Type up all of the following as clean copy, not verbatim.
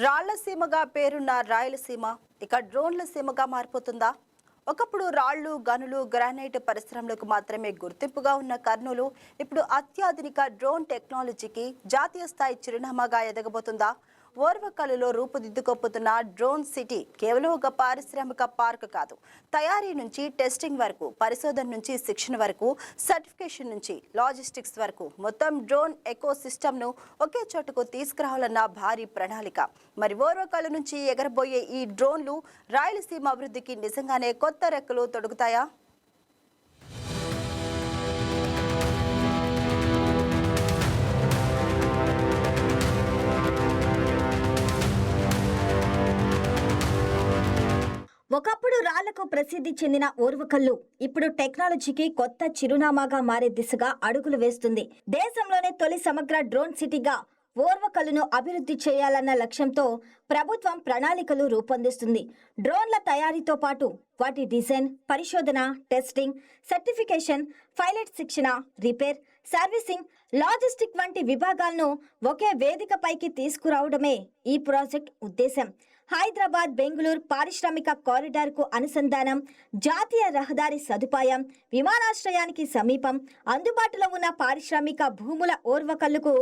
రాళ్లసీమగా పేరున్న రాయలసీమ ఇక డ్రోన్ల సీమగా మారిపోతుందా? ఒకప్పుడు రాళ్లు, గనులు, గ్రానైట్ పరిశ్రమలకు మాత్రమే గుర్తింపుగా ఉన్న కర్నూలు ఇప్పుడు అత్యాధునిక డ్రోన్ టెక్నాలజీకి జాతీయ స్థాయి చిరునామాగా ఎదగబోతుందా? ఓర్వకల్లులో రూపుదిద్దుకోబోతున్న డ్రోన్ సిటీ కేవలం ఒక పారిశ్రామిక పార్క్ కాదు. తయారీ నుంచి టెస్టింగ్ వరకు, పరిశోధన నుంచి శిక్షణ వరకు, సర్టిఫికేషన్ నుంచి లాజిస్టిక్స్ వరకు మొత్తం డ్రోన్ ఎకో సిస్టమ్ను ఒకే చోటుకు తీసుకురావాలన్న భారీ ప్రణాళిక. మరి ఓర్వకల్లు నుంచి ఎగరబోయే ఈ డ్రోన్లు రాయలసీమ అభివృద్ధికి నిజంగానే కొత్త రెక్కలు తొడుగుతాయా? ఒకప్పుడు రాళ్లకు ప్రసిద్ధి చెందిన ఓర్వకల్లు ఇప్పుడు టెక్నాలజీకి కొత్త చిరునామాగా మారే దిశగా అడుగులు వేస్తుంది. దేశంలోనే తొలి సమగ్ర డ్రోన్ సిటీగా ఓర్వకల్లును అభివృద్ధి చేయాలన్న లక్ష్యంతో ప్రభుత్వం ప్రణాళికలు రూపొందిస్తుంది. డ్రోన్ల తయారీతో పాటు వాటి డిజైన్, పరిశోధన, టెస్టింగ్, సర్టిఫికేషన్, పైలట్ శిక్షణ, రిపేర్, సర్వీసింగ్, లాజిస్టిక్ వంటి విభాగాలను ఒకే వేదికపైకి తీసుకురావడమే ఈ ప్రాజెక్ట్ ఉద్దేశం. హైదరాబాద్, బెంగళూరు పారిశ్రామిక కారిడార్ కు అనుసంధానం, జాతీయ రహదారి సదుపాయం, విమానాశ్రయానికి సమీపం, అందుబాటులో ఉన్న పారిశ్రామిక భూముల ఓర్వకల్లుకు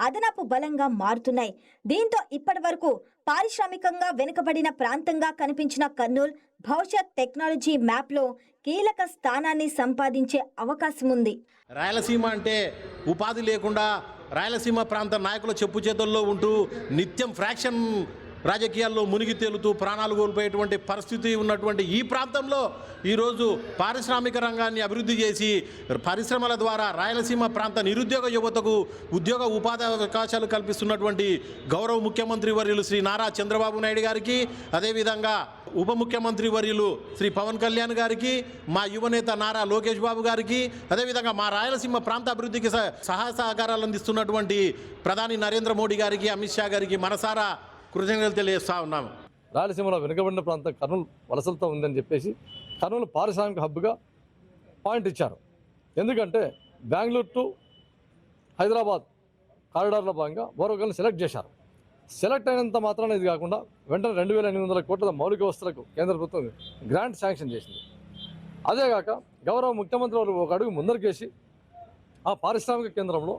అదనపు బలంగా మారుతున్నాయి. దీంతో ఇప్పటి వరకు పారిశ్రామికంగా వెనుకబడిన ప్రాంతంగా కనిపించిన కర్నూలు భవిష్యత్ టెక్నాలజీ మ్యాప్లో కీలక స్థానాన్ని సంపాదించే అవకాశం ఉంది. రాయలసీమ అంటే ఉపాధి లేకుండా రాయలసీమ ప్రాంత నాయకుల చెప్పు చేతుల్లో ఉంటూ నిత్యం ఫ్రాక్షన్ రాజకీయాల్లో మునిగి తేలుతూ ప్రాణాలు కోల్పోయేటువంటి పరిస్థితి ఉన్నటువంటి ఈ ప్రాంతంలో ఈరోజు పారిశ్రామిక రంగాన్ని అభివృద్ధి చేసి పరిశ్రమల ద్వారా రాయలసీమ ప్రాంత నిరుద్యోగ యువతకు ఉద్యోగ ఉపాధి అవకాశాలు కల్పిస్తున్నటువంటి గౌరవ ముఖ్యమంత్రి వర్యులు శ్రీ నారా చంద్రబాబు నాయుడు గారికి, అదేవిధంగా ఉప ముఖ్యమంత్రి వర్యులు శ్రీ పవన్ కళ్యాణ్ గారికి, మా యువనేత నారా లోకేష్ బాబు గారికి, అదేవిధంగా మా రాయలసీమ ప్రాంత అభివృద్ధికి సహాయ సహకారాలు అందిస్తున్నటువంటి ప్రధాని నరేంద్ర మోడీ గారికి, అమిత్ షా గారికి మనసారా కృతజ్ఞతలు తెలియజేస్తా ఉన్నాము. రాయలసీమలో వెనుకబడిన ప్రాంతం కర్నూలు వలసలతో ఉందని చెప్పేసి కర్నూలు పారిశ్రామిక హబ్గా పాయింట్ ఇచ్చారు. ఎందుకంటే బెంగళూరు టు హైదరాబాద్ కారిడార్లో భాగంగా ఓర్వకల్లును సెలెక్ట్ చేశారు. సెలెక్ట్ అయినంత మాత్రాన ఇది కాకుండా వెంటనే 2,800 కోట్ల మౌలిక వస్తువులకు కేంద్ర ప్రభుత్వం గ్రాంట్ శాంక్షన్ చేసింది. అదేగాక గౌరవ ముఖ్యమంత్రి వారు ఒక అడుగు ముందరికేసి ఆ పారిశ్రామిక కేంద్రంలో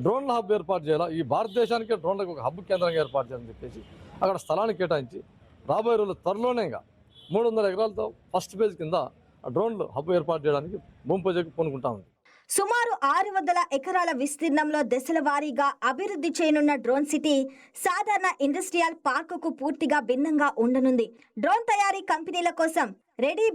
డ్రోన్ల హబ్ ఏర్పాటు చేయాలా, ఈ భారతదేశానికే డ్రోన్లకు ఒక హబ్ కేంద్రంగా ఏర్పాటు చేయాలని చెప్పేసి అక్కడ స్థలాన్ని కేటాయించి రాబోయే రోజులు త్వరలోనే 300 ఎకరాలతో ఫస్ట్ ఫేజ్ కింద డ్రోన్లు హబ్ ఏర్పాటు చేయడానికి భూమి పూజకు పూనుకుంటా ఉంది. సుమారు 600 ఎకరాల విస్తీర్ణంలో దశల వారీగా అభివృద్ధి చేయనున్న డ్రోన్ సిటీ సాధారణ ఇండస్ట్రియల్ పార్కుకు పూర్తిగా భిన్నంగా ఉండనుంది. డ్రోన్ తయారీ కంపెనీల కోసం రెడీ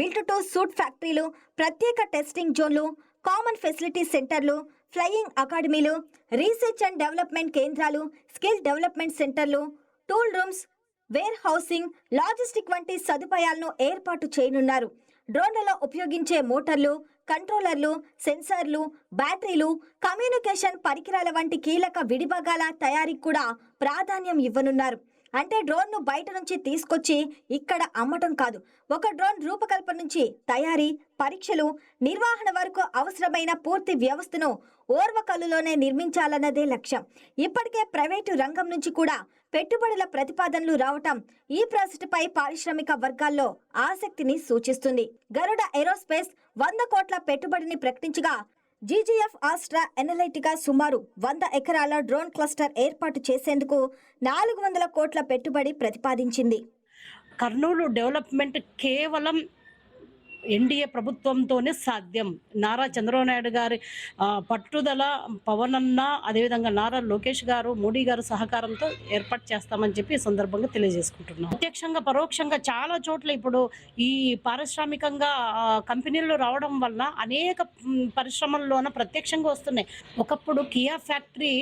బిల్ట్ టు సూట్ ఫ్యాక్టరీలు, ప్రత్యేక టెస్టింగ్ జోన్లు, కామన్ ఫెసిలిటీ సెంటర్లు, ఫ్లయింగ్ అకాడమీలు, రీసెర్చ్ అండ్ డెవలప్మెంట్ కేంద్రాలు, స్కిల్ డెవలప్మెంట్ సెంటర్లు, tool rooms, warehousing, logistic వంటి సదుపాయాలను ఏర్పాటు చేయనున్నారు. డ్రోన్లలో ఉపయోగించే మోటార్లు, కంట్రోలర్లు, సెన్సార్లు, బ్యాటరీలు, కమ్యూనికేషన్ పరికరాల వంటి కీలక విడిభాగాల తయారీకి కూడా ప్రాధాన్యం ఇవ్వనున్నారు. అంటే డ్రోన్ను బయట నుంచి తీసుకొచ్చి ఇక్కడ అమ్మటం కాదు, ఒక డ్రోన్ రూపకల్పన నుంచి తయారీ, పరీక్షలు, నిర్వహణ వరకు అవసరమైన పూర్తి వ్యవస్థను ఓర్వకల్లులోనే నిర్మించాలన్నదే లక్ష్యం. ఇప్పటికే ప్రైవేటు రంగం నుంచి కూడా పెట్టుబడుల ప్రతిపాదనలు రావటం ఈ ప్రాజెక్టుపై పారిశ్రామిక వర్గాల్లో ఆసక్తిని సూచిస్తుంది. గరుడ ఏరోస్పేస్ 100 కోట్ల పెట్టుబడిని ప్రకటించగా జీజీఎఫ్ ఆస్ట్రా ఎనలైటికా సుమారు 100 ఎకరాల డ్రోన్ క్లస్టర్ ఏర్పాటు చేసేందుకు 400 కోట్ల పెట్టుబడి ప్రతిపాదించింది. కర్నూలు డెవలప్మెంట్ కేవలం ఎన్డీఏ ప్రభుత్వంతోనే సాధ్యం. నారా చంద్రబాబు నాయుడు గారి పట్టుదల, పవన్ అన్న, అదేవిధంగా నారా లోకేష్ గారు, మోడీ గారు సహకారంతో ఏర్పాటు చేస్తామని చెప్పి ఈ సందర్భంగా తెలియజేసుకుంటున్నాం. ప్రత్యక్షంగా పరోక్షంగా చాలా చోట్ల ఇప్పుడు ఈ పారిశ్రామికంగా కంపెనీలు రావడం వల్ల అనేక పరిశ్రమల్లోన ప్రత్యక్షంగా వస్తున్నాయి. ఒకప్పుడు కియా ఫ్యాక్టరీ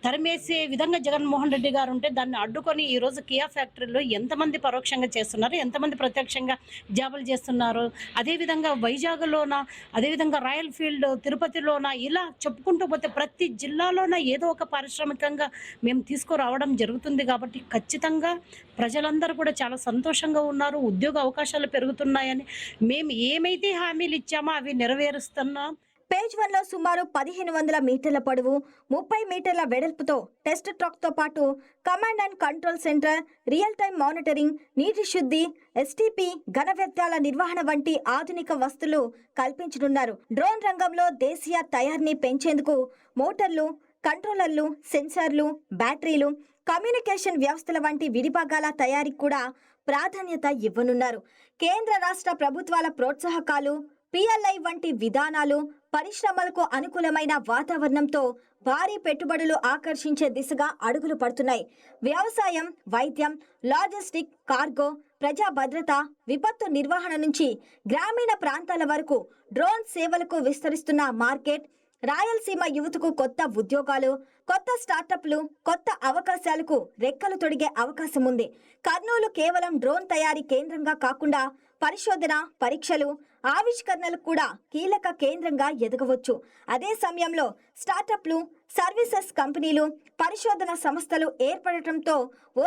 తరిమేసే విధంగా జగన్మోహన్ రెడ్డి గారు ఉంటే దాన్ని అడ్డుకొని ఈరోజు కియా ఫ్యాక్టరీలో ఎంతమంది పరోక్షంగా చేస్తున్నారు, ఎంతమంది ప్రత్యక్షంగా జాబులు చేస్తున్నారు. అదేవిధంగా వైజాగ్లోన, అదేవిధంగా రాయల్ ఫీల్డ్ తిరుపతిలోన, ఇలా చెప్పుకుంటూ పోతే ప్రతి జిల్లాలోన ఏదో ఒక పారిశ్రామికంగా మేము తీసుకురావడం జరుగుతుంది. కాబట్టి ఖచ్చితంగా ప్రజలందరూ కూడా చాలా సంతోషంగా ఉన్నారు. ఉద్యోగ అవకాశాలు పెరుగుతున్నాయని మేము ఏమైతే హామీలు ఇచ్చామో అవి నెరవేరుస్తున్నాం. పేజ్ 1లో సుమారు 1500 మీటర్ల పొడవు, 30 మీటర్ల వెడల్పుతో టెస్ట్ ట్రక్తో పాటు command and control centre, real time monitoring, నీటి శుద్ధి, ఎస్టీపీ, ఘన వ్యర్థాల నిర్వహణ వంటి ఆధునిక వస్తువులు కల్పించనున్నారు. డ్రోన్ రంగంలో దేశీయ తయారీని పెంచేందుకు మోటార్లు, కంట్రోలర్లు, సెన్సార్లు, బ్యాటరీలు, కమ్యూనికేషన్ వ్యవస్థల వంటి విడిభాగాల తయారీకి కూడా ప్రాధాన్యత ఇవ్వనున్నారు. కేంద్ర రాష్ట్ర ప్రభుత్వాల ప్రోత్సాహకాలు, పిఎల్ఐ వంటి విధానాలు పరిశ్రమలకు అనుకూలమైన వాతావరణంతో భారీ పెట్టుబడులు ఆకర్షించే దిశగా అడుగులు పడుతున్నాయి. వ్యవసాయం, వైద్యం, లాజిస్టిక్, కార్గో, ప్రజా భద్రత, విపత్తు నిర్వహణ నుంచి గ్రామీణ ప్రాంతాల వరకు డ్రోన్ సేవలకు విస్తరిస్తున్న మార్కెట్ రాయలసీమ యువతకు కొత్త ఉద్యోగాలు, కొత్త స్టార్టప్లు, కొత్త అవకాశాలకు రెక్కలు తొడిగే అవకాశం ఉంది. కర్నూలు కేవలం డ్రోన్ తయారీ కేంద్రంగా కాకుండా పరిశోధన, పరీక్షలు, ఆవిష్కరణలకు కూడా కీలక కేంద్రంగా ఎదగవచ్చు. అదే సమయంలో స్టార్టప్లు, సర్వీసెస్ కంపెనీలు, పరిశోధన సంస్థలు ఏర్పడటంతో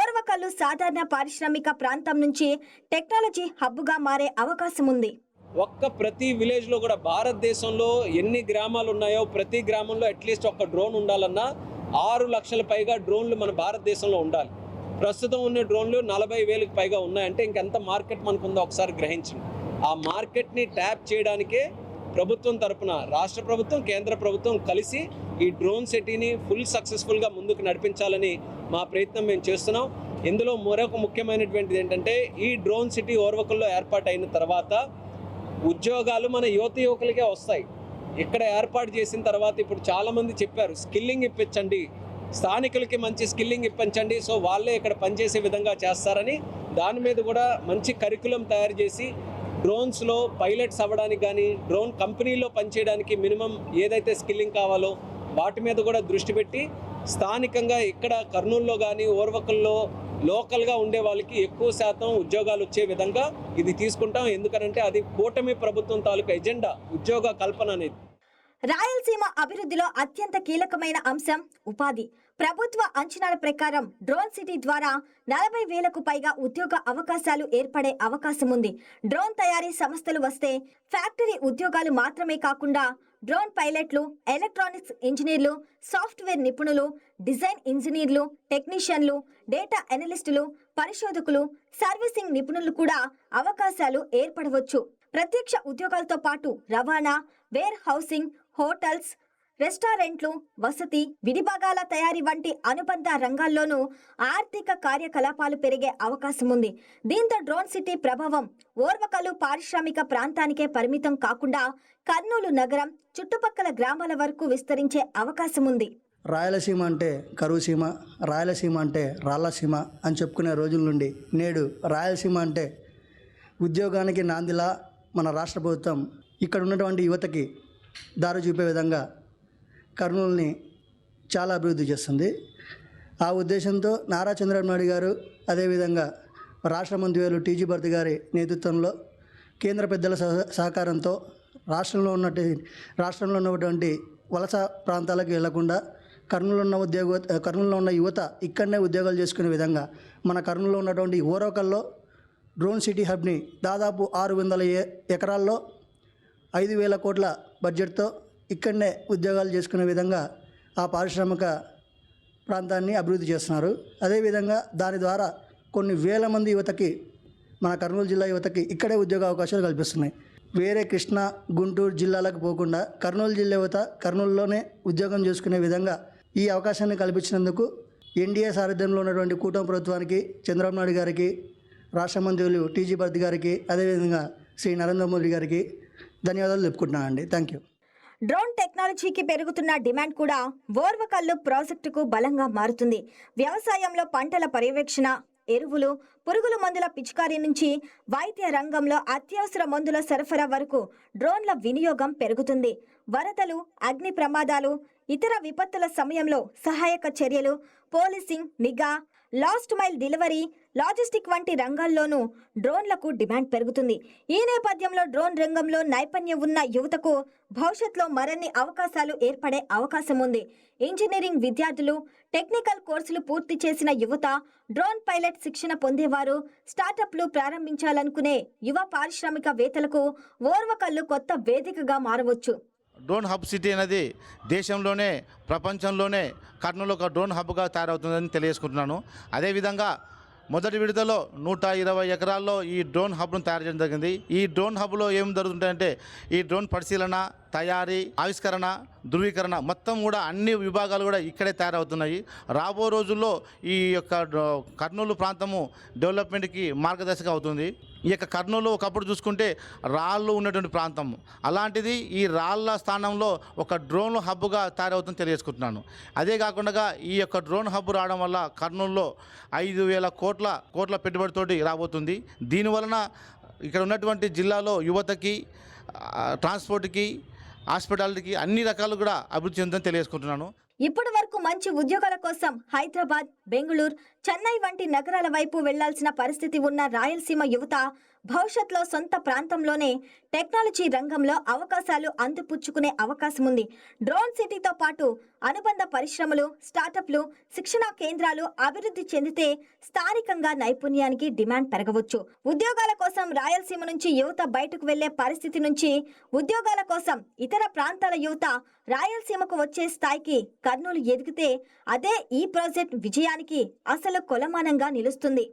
ఓర్వకల్లు సాధారణ పారిశ్రామిక ప్రాంతం నుంచి టెక్నాలజీ హబ్గా మారే అవకాశం ఉంది. ప్రతి విలేజ్లో కూడా భారతదేశంలో ఎన్ని గ్రామాలు ఉన్నాయో ప్రతి గ్రామంలో అట్లీస్ట్ ఒక డ్రోన్ ఉండాలన్నా 6 లక్షల పైగా డ్రోన్లు మన భారతదేశంలో ఉండాలి. ప్రస్తుతం ఉన్న డ్రోన్లు 40,000కి పైగా ఉన్నాయంటే ఇంకెంత మార్కెట్ మనకు ఉందో ఒకసారి గ్రహించండి. ఆ మార్కెట్ని ట్యాప్ చేయడానికే ప్రభుత్వం తరపున రాష్ట్ర ప్రభుత్వం, కేంద్ర ప్రభుత్వం కలిసి ఈ డ్రోన్ సిటీని ఫుల్ సక్సెస్ఫుల్గా ముందుకు నడిపించాలని మా ప్రయత్నం మేము చేస్తున్నాం. ఇందులో మరొక ముఖ్యమైనటువంటిది ఏంటంటే ఈ డ్రోన్ సిటీ ఓర్వకల్లో ఏర్పాటు అయిన తర్వాత ఉద్యోగాలు మన యువకులకే వస్తాయి. ఇక్కడ ఏర్పాటు చేసిన తర్వాత ఇప్పుడు చాలామంది చెప్పారు స్కిల్లింగ్ ఇప్పించండి, స్థానికులకి మంచి స్కిల్లింగ్ ఇప్పించండి, సో వాళ్ళే ఇక్కడ పనిచేసే విధంగా చేస్తారని దాని మీద కూడా మంచి కరికులం తయారు చేసి డ్రోన్స్లో పైలట్స్ అవ్వడానికి కానీ డ్రోన్ కంపెనీలో పనిచేయడానికి మినిమం ఏదైతే స్కిల్లింగ్ కావాలో వాటి మీద కూడా దృష్టి పెట్టి స్థానికంగా ఇక్కడ కర్నూలులో కానీ ఓర్వకల్లో లోకల్గా ఉండే వాళ్ళకి ఎక్కువ శాతం ఉద్యోగాలు వచ్చే విధంగా ఇది తీసుకుంటాం. ఎందుకనంటే అది కూటమి ప్రభుత్వం తాలూకా ఎజెండా ఉద్యోగ కల్పన అనేది. రాయలసీమ అభివృద్ధిలో అత్యంత కీలకమైన అంశం ఉపాధి. ప్రభుత్వ అంచనాల ప్రకారం డ్రోన్ సిటీ ద్వారా 40,000కు పైగా ఉద్యోగ అవకాశాలు ఏర్పడే అవకాశం ఉంది. డ్రోన్ తయారీ సంస్థలు వస్తే ఫ్యాక్టరీ ఉద్యోగాలు మాత్రమే కాకుండా డ్రోన్ పైలట్లు, ఎలక్ట్రానిక్స్ ఇంజనీర్లు, సాఫ్ట్వేర్ నిపుణులు, డిజైన్ ఇంజనీర్లు, టెక్నీషియన్లు, డేటా అనలిస్టులు, పరిశోధకులు, సర్వీసింగ్ నిపుణులు కూడా అవకాశాలు ఏర్పడవచ్చు. ప్రత్యక్ష ఉద్యోగాలతో పాటు రవాణా, వేర్ హౌసింగ్, హోటల్స్, రెస్టారెంట్లు, వసతి, విడిభాగాల తయారీ వంటి అనుబంధ రంగాల్లోనూ ఆర్థిక కార్యకలాపాలు పెరిగే అవకాశం ఉంది. దీంతో డ్రోన్ సిటీ ప్రభావం ఓర్వకల్లు పారిశ్రామిక ప్రాంతానికే పరిమితం కాకుండా కర్నూలు నగరం చుట్టుపక్కల గ్రామాల వరకు విస్తరించే అవకాశం ఉంది. రాయలసీమ అంటే కరువు సీమ, రాయలసీమ అంటే రాళ్లసీమ అని చెప్పుకునే రోజుల నుండి నేడు రాయలసీమ అంటే ఉద్యోగానికి నాందిలా మన రాష్ట్ర ప్రభుత్వం ఇక్కడ ఉన్నటువంటి యువతకి దారి చూపే విధంగా కర్నూలుని చాలా అభివృద్ధి చేస్తుంది. ఆ ఉద్దేశంతో నారా చంద్రబాబు నాయుడు గారు, అదేవిధంగా రాష్ట్ర మంత్రివర్యులు టీజీ భరత్ గారి నేతృత్వంలో కేంద్ర పెద్దల సహకారంతో రాష్ట్రంలో ఉన్నటువంటి వలస ప్రాంతాలకు వెళ్లకుండా కర్నూలులో ఉన్న యువత ఇక్కడనే ఉద్యోగాలు చేసుకునే విధంగా మన కర్నూలులో ఉన్నటువంటి ఓర్వకల్లో డ్రోన్ సిటీ హబ్ని దాదాపు 600 ఎకరాల్లో 5,000 కోట్ల బడ్జెట్తో ఇక్కడనే ఉద్యోగాలు చేసుకునే విధంగా ఆ పారిశ్రామిక ప్రాంతాన్ని అభివృద్ధి చేస్తున్నారు. అదేవిధంగా దాని ద్వారా కొన్ని వేల మంది యువతకి, మన కర్నూలు జిల్లా యువతకి ఇక్కడే ఉద్యోగ అవకాశాలు కల్పిస్తున్నాయి. వేరే కృష్ణా, గుంటూరు జిల్లాలకు పోకుండా కర్నూలు జిల్లా యువత కర్నూలులోనే ఉద్యోగం చేసుకునే విధంగా ఈ అవకాశాన్ని కల్పించినందుకు ఎన్డీఏ సారథ్యంలో ఉన్నటువంటి కూటమి ప్రభుత్వానికి, చంద్రబాబు నాయుడు గారికి, రాష్ట్ర మంత్రులు టీజీ భరత్ గారికి, అదేవిధంగా శ్రీ నరేంద్ర మోదీ గారికి ధన్యవాదాలు చెప్పుకుంటున్నానండి. Thank you. డ్రోన్ టెక్నాలజీకి పెరుగుతున్న డిమాండ్ కూడా ఓర్వకల్లు ప్రాజెక్టుకు బలంగా మారుతుంది. వ్యవసాయంలో పంటల పర్యవేక్షణ, ఎరువులు, పురుగుల మందుల పిచికారీ నుంచి వైద్య రంగంలో అత్యవసర మందుల సరఫరా వరకు డ్రోన్ల వినియోగం పెరుగుతుంది. వరదలు, అగ్ని ప్రమాదాలు, ఇతర విపత్తుల సమయంలో సహాయక చర్యలు, పోలీసింగ్, నిఘా, లాస్ట్ మైల్ డెలివరీ, లాజిస్టిక్ వంటి రంగాల్లోనూ డ్రోన్లకు డిమాండ్ పెరుగుతుంది. ఈ నేపథ్యంలో డ్రోన్ రంగంలో నైపుణ్యం ఉన్న యువతకు భవిష్యత్తులో మరిన్ని అవకాశాలు ఏర్పడే అవకాశం ఉంది. ఇంజనీరింగ్ విద్యార్థులు, టెక్నికల్ కోర్సులు పూర్తి చేసిన యువత, డ్రోన్ పైలట్ శిక్షణ పొందేవారు, స్టార్టప్లు ప్రారంభించాలనుకునే యువ పారిశ్రామికవేత్తలకు ఓర్వకల్లు కొత్త వేదికగా మారవచ్చు. డ్రోన్ హబ్ సిటీ అనేది దేశంలోనే ప్రపంచంలోనే కర్నూలు ఒక డ్రోన్ హబ్గా తయారవుతుందని తెలియజేసుకుంటున్నాను. అదేవిధంగా మొదటి విడతలో 120 ఎకరాల్లో ఈ డ్రోన్ హబ్ను తయారు చేయడం జరిగింది. ఈ డ్రోన్ హబ్లో ఏం జరుగుతుంటాయంటే ఈ డ్రోన్ పరిశీలన, తయారీ, ఆవిష్కరణ, ధృవీకరణ మొత్తం కూడా అన్ని విభాగాలు కూడా ఇక్కడే తయారవుతున్నాయి. రాబో రోజుల్లో ఈ యొక్క కర్నూలు ప్రాంతము డెవలప్మెంట్కి మార్గదర్శకం అవుతుంది. ఈ యొక్క కర్నూలు ఒకప్పుడు చూసుకుంటే రాళ్ళు ఉన్నటువంటి ప్రాంతం, అలాంటిది ఈ రాళ్ళ స్థానంలో ఒక డ్రోన్ హబ్గా తయారవుతుందని తెలియజేసుకుంటున్నాను. అదే కాకుండా ఈ యొక్క డ్రోన్ హబ్ రావడం వల్ల కర్నూలులో 5,000 కోట్ల పెట్టుబడితోటి రాబోతుంది. దీనివలన ఇక్కడ ఉన్నటువంటి జిల్లాలో యువతకి, ట్రాన్స్పోర్ట్కి, హాస్పిటాలిటీకి అన్ని రకాలు కూడా అభివృద్ధి చెందుతుందని తెలియజేసుకుంటున్నాను. ఇప్పటి వరకు మంచి ఉద్యోగాల కోసం హైదరాబాద్, బెంగళూరు, చెన్నై వంటి నగరాల వైపు వెళ్లాల్సిన పరిస్థితి ఉన్న రాయలసీమ యువత భవిష్యత్తులో సొంత ప్రాంతంలోనే టెక్నాలజీ రంగంలో అవకాశాలు అందిపుచ్చుకునే అవకాశం ఉంది. డ్రోన్ సిటీతో పాటు అనుబంధ పరిశ్రమలు, స్టార్టప్లు, శిక్షణా కేంద్రాలు అభివృద్ధి చెందితే స్థానికంగా నైపుణ్యానికి డిమాండ్ పెరగవచ్చు. ఉద్యోగాల కోసం రాయలసీమ నుంచి యువత బయటకు వెళ్లే పరిస్థితి నుంచి ఉద్యోగాల కోసం ఇతర ప్రాంతాల యువత రాయలసీమకు వచ్చే స్థాయికి కర్నూలు ఎదిగితే అదే ఈ ప్రాజెక్ట్ విజయానికి అసలు కొలమానంగా నిలుస్తుంది.